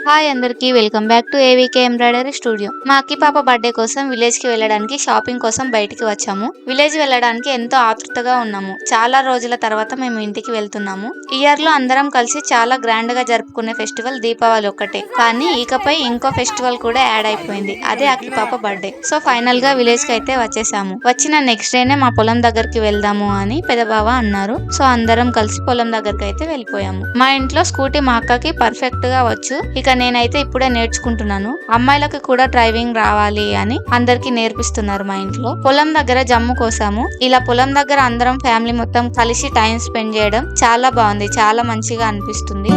Hi అందరికి welcome back to ఏవికే embroidery studio. మా అక్కి పాప బర్త్డే కోసం విలేజ్ కి వెళ్ళడానికి షాపింగ్ కోసం బయటికి వచ్చాము. విలేజ్ వెళ్ళడానికి ఎంతో ఆతృతగా ఉన్నాము. చాలా రోజుల తర్వాత మేము ఇంటికి వెళ్తున్నాము. ఇయర్ లో అందరం కలిసి చాలా గ్రాండ్ గా జరుపుకునే ఫెస్టివల్ దీపావళి ఒక్కటే, కానీ ఇకపై ఇంకో ఫెస్టివల్ కూడా యాడ్ అయిపోయింది. అదే అక్కి పాప బర్త్డే. సో ఫైనల్ గా విలేజ్ కి అయితే వచ్చేసాము. వచ్చిన నెక్స్ట్ డేనే మా పొలం దగ్గరికి వెళ్దాము అని పెదబావ అన్నారు. సో అందరం కలిసి పొలం దగ్గరికి అయితే వెళ్ళిపోయాము. మా ఇంట్లో స్కూటీ మా అక్కకి పర్ఫెక్ట్ గా వచ్చు. ఇక నేనైతే ఇప్పుడే నేర్చుకుంటున్నాను. అమ్మాయిలకు కూడా డ్రైవింగ్ రావాలి అని అందరికి నేర్పిస్తున్నారు మా ఇంట్లో. పొలం దగ్గర జమ్ము కోసాము. ఇలా పొలం దగ్గర అందరం ఫ్యామిలీ మొత్తం కలిసి టైం స్పెండ్ చేయడం చాలా బాగుంది. చాలా మంచిగా అనిపిస్తుంది.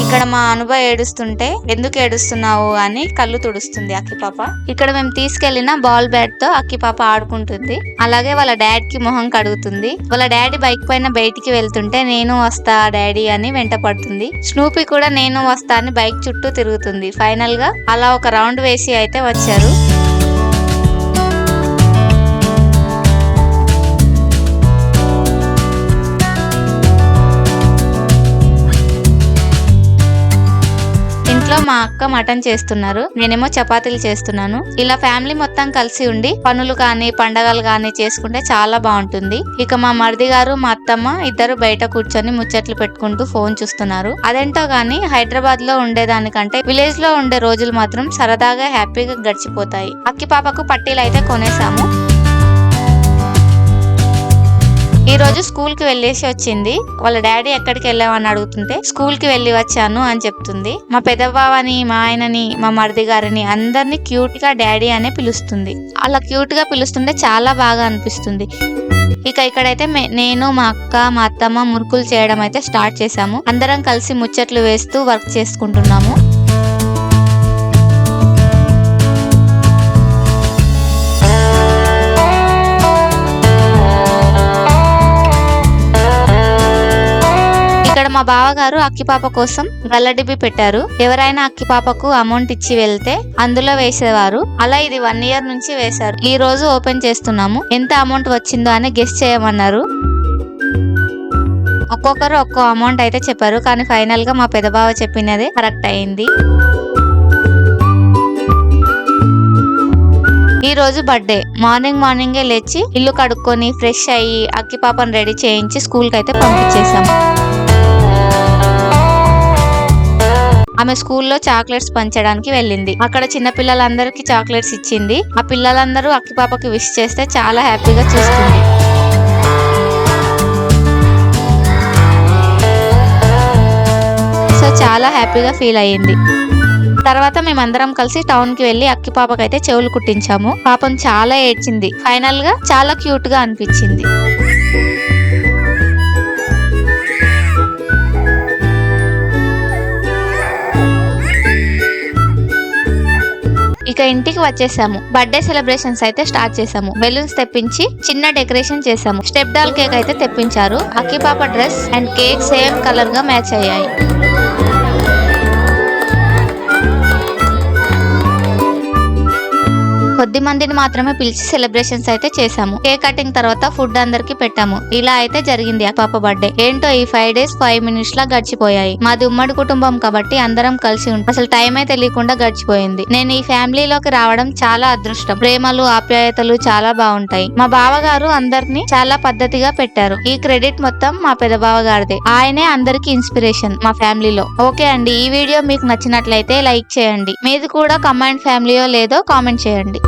ఇక్కడ మా అనుభవ ఏడుస్తుంటే ఎందుకు ఏడుస్తున్నావు అని కళ్ళు తుడుస్తుంది అక్కి పాప. ఇక్కడ మేము తీసుకెళ్లిన బాల్ బ్యాట్ తో అక్కి పాప ఆడుకుంటుంది. అలాగే వాళ్ళ డాడీ కి మొహం కడుగుతుంది. వాళ్ళ డాడీ బైక్ పైన బయటికి వెళ్తుంటే నేను వస్తా డాడీ అని వెంట పడుతుంది. స్నూపీ కూడా నేను వస్తా అని బైక్ చుట్టూ తిరుగుతుంది. ఫైనల్ గా అలా ఒక రౌండ్ వేసి అయితే వచ్చారు. మా అక్క మటన్ చేస్తున్నారు, నేనేమో చపాతీలు చేస్తున్నాను. ఇలా ఫ్యామిలీ మొత్తం కలిసి ఉండి పనులు కానీ పండగలు కానీ చేసుకుంటే చాలా బాగుంటుంది. ఇక మా మరిది గారు మా అత్తమ్మ ఇద్దరు బయట కూర్చొని ముచ్చట్లు పెట్టుకుంటూ ఫోన్ చూస్తున్నారు. అదేంటో గానీ హైదరాబాద్ లో ఉండేదానికంటే విలేజ్ లో ఉండే రోజులు మాత్రం సరదాగా హ్యాపీగా గడిచిపోతాయి. అక్కి పాపకు పట్టీలు అయితే కొనేసాము. ఈ రోజు స్కూల్ కి వెళ్ళేసి వచ్చింది. వాళ్ళ డాడీ ఎక్కడికి వెళ్ళామని అడుగుతుంటే స్కూల్ కి వెళ్ళి వచ్చాను అని చెప్తుంది. మా పెద్దబావని, మా ఆయనని, మా మరిది గారిని అందరినీ క్యూట్ గా డాడీ అనే పిలుస్తుంది. అలా క్యూట్ గా పిలుస్తుంటే చాలా బాగా అనిపిస్తుంది. ఇక ఇక్కడైతే నేను, మా అక్క, మా అత్తమ్మ మురుకులు చేయడం అయితే స్టార్ట్ చేసాము. అందరం కలిసి ముచ్చట్లు వేస్తూ వర్క్ చేసుకుంటున్నాము. ఇక్కడ మా బావగారు అక్కి పాప కోసం గల్లడిబ్బి పెట్టారు. ఎవరైనా అక్కి పాపకు అమౌంట్ ఇచ్చి వెళ్తే అందులో వేసేవారు. అలా ఇది 1 year నుంచి వేశారు. ఈ రోజు ఓపెన్ చేస్తున్నాము. ఎంత అమౌంట్ వచ్చిందో అని గెస్ చేయమన్నారు. ఒక్కొక్కరు ఒక్కో అమౌంట్ అయితే చెప్పారు, కానీ ఫైనల్ గా మా పెదబావ చెప్పినదే కరెక్ట్ అయింది. ఈ రోజు బర్త్డే. మార్నింగే లేచి ఇల్లు కడుక్కొని ఫ్రెష్ అయ్యి అక్కి పాపను రెడీ చేయించి స్కూల్ కి అయితే పంపించేసాం. ఆమె స్కూల్లో చాక్లెట్స్ పంచడానికి వెళ్ళింది. అక్కడ చిన్న పిల్లలందరికీ చాక్లెట్స్ ఇచ్చింది. ఆ పిల్లలందరూ అక్కి పాపకి విష్ చేస్తే చాలా హ్యాపీగా చూస్తుంది. సో చాలా హ్యాపీగా ఫీల్ అయ్యింది. తర్వాత మేమందరం కలిసి టౌన్ కి వెళ్లి అక్కి పాపకైతే చెవులు కుట్టించాము. పాపం చాలా ఏడ్చింది. ఫైనల్ గా చాలా క్యూట్ గా అనిపించింది. ఇక ఇంటికి వచ్చేసాము. బర్త్డే సెలబ్రేషన్స్ అయితే స్టార్ట్ చేసాము. బెలూన్స్ తెప్పించి చిన్న డెకరేషన్ చేసాము. స్టెప్ డాల్ కేక్ అయితే తెప్పించారు. అక్కి పాప dress and cake same colour గా మ్యాచ్ అయ్యాయి. కొద్ది మందిని మాత్రమే పిలిచి సెలబ్రేషన్స్ అయితే చేసాము. కేక్ కటింగ్ తర్వాత ఫుడ్ అందరికి పెట్టాము. ఇలా అయితే జరిగింది ఆ పాప బర్త్డే. ఏంటో ఈ 5 days 5 minutes లా గడిచిపోయాయి. మాది ఉమ్మడి కుటుంబం కాబట్టి అందరం కలిసి ఉంటాం. అసలు టైం అయితే తెలియకుండా గడిచిపోయింది. నేను ఈ ఫ్యామిలీలోకి రావడం చాలా అదృష్టం. ప్రేమలు, ఆప్యాయతలు చాలా బాగుంటాయి. మా బావగారు అందరినీ చాలా పద్ధతిగా పెట్టారు. ఈ క్రెడిట్ మొత్తం మా పెద్ద బావగారిదే. ఆయనే అందరికి ఇన్స్పిరేషన్ మా ఫ్యామిలీలో. ఓకే అండి, ఈ వీడియో మీకు నచ్చినట్లయితే లైక్ చేయండి. మీది కూడా కమాండ్ ఫ్యామిలీయో లేదో కామెంట్ చేయండి.